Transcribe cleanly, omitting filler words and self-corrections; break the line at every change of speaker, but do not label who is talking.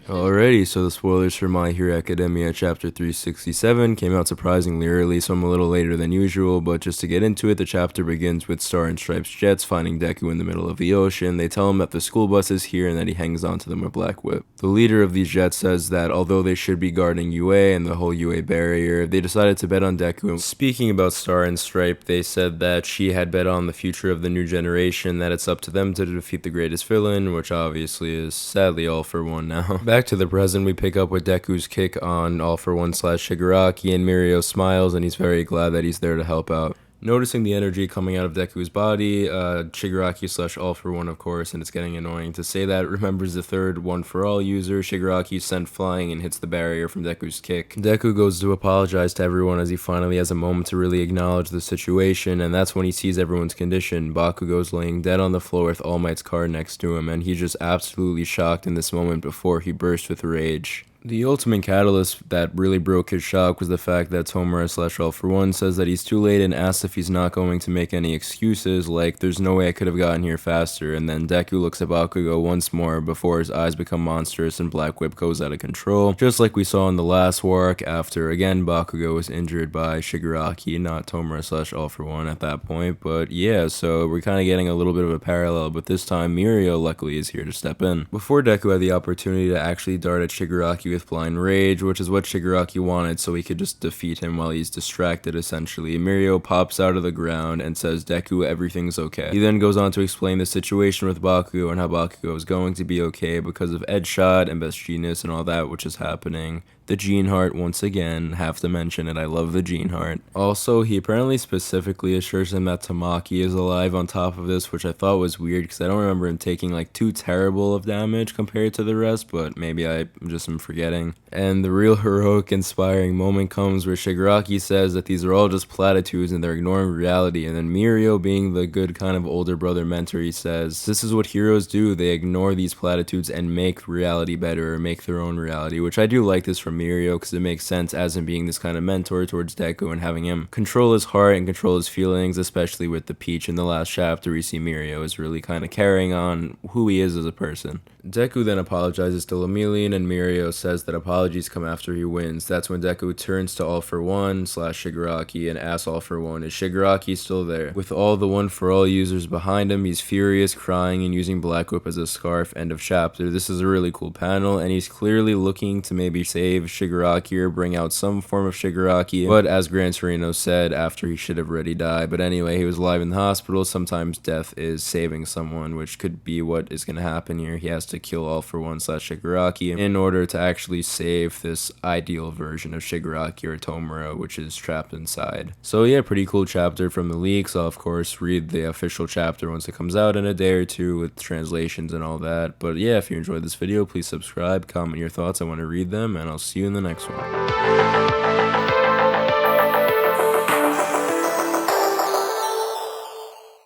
Alrighty, so the spoilers for My Hero Academia chapter 367 came out surprisingly early, so I'm a little later than usual, but just to get into it, the chapter begins with Star and Stripes jets finding Deku in the middle of the ocean. They tell him that the school bus is here and that he hangs on to them with Black Whip. The leader of these jets says that although they should be guarding UA and the whole UA barrier, they decided to bet on Deku. Speaking about Star and Stripe, they said that she had bet on the future of the new generation, that it's up to them to defeat the greatest villain, which obviously is sadly All For One now. Back to the present, we pick up with Deku's kick on All For One / Shigaraki, and Mirio smiles and he's very glad that he's there to help out. Noticing the energy coming out of Deku's body, Shigaraki / All For One, of course, and it's getting annoying to say that, remembers the third One For All user. Shigaraki sent flying and hits the barrier from Deku's kick. Deku goes to apologize to everyone as he finally has a moment to really acknowledge the situation, and that's when he sees everyone's condition. Bakugo's laying dead on the floor with All Might's card next to him, and he's just absolutely shocked in this moment before he bursts with rage. The ultimate catalyst that really broke his shock was the fact that Tomura / All For One says that he's too late and asks if he's not going to make any excuses, like there's no way I could have gotten here faster, and then Deku looks at Bakugo once more before his eyes become monstrous and Black Whip goes out of control, just like we saw in the last arc after again Bakugo was injured by Shigaraki, not Tomura / All For One at that point. But yeah, so we're kind of getting a little bit of a parallel, but this time Mirio luckily is here to step in. Before Deku had the opportunity to actually dart at Shigaraki with blind rage, which is what Shigaraki wanted so he could just defeat him while he's distracted essentially, Mirio pops out of the ground and says, "Deku, everything's okay." He then goes on to explain the situation with Bakugo and how Bakugo is going to be okay because of Edge Shot and Best Genius and all that which is happening. The Gene Heart, once again, have to mention it, I love the Gene Heart. Also, he apparently specifically assures him that Tamaki is alive on top of this, which I thought was weird because I don't remember him taking like too terrible of damage compared to the rest, but maybe I just am forgetting. And the real heroic inspiring moment comes where Shigaraki says that these are all just platitudes and they're ignoring reality, and then Mirio, being the good kind of older brother mentor, he says, "This is what heroes do, they ignore these platitudes and make reality better, or make their own reality," which I do like this from Mirio because it makes sense as him being this kind of mentor towards Deku and having him control his heart and control his feelings, especially with the Peach in the last chapter. We see Mirio is really kind of carrying on who he is as a person. Deku then apologizes to Lemillion, and Mirio says that apologies come after he wins. That's when Deku turns to All For One / Shigaraki and asks All For One, is Shigaraki still there? With all the One For All users behind him, he's furious, crying, and using Black Whip as a scarf. End of chapter. This is a really cool panel, and he's clearly looking to maybe save Shigaraki or bring out some form of Shigaraki, but as Gran Torino said, after he should have already died. But anyway, he was alive in the hospital. Sometimes death is saving someone, which could be what is going to happen here. He has to kill All For One / Shigaraki in order to actually save this ideal version of Shigaraki or Tomura, which is trapped inside. So yeah, pretty cool chapter from the leaks. I'll of course read the official chapter once it comes out in a day or two with translations and all that. But yeah, if you enjoyed this video, please subscribe, comment your thoughts, I want to read them, and I'll see you in the next one.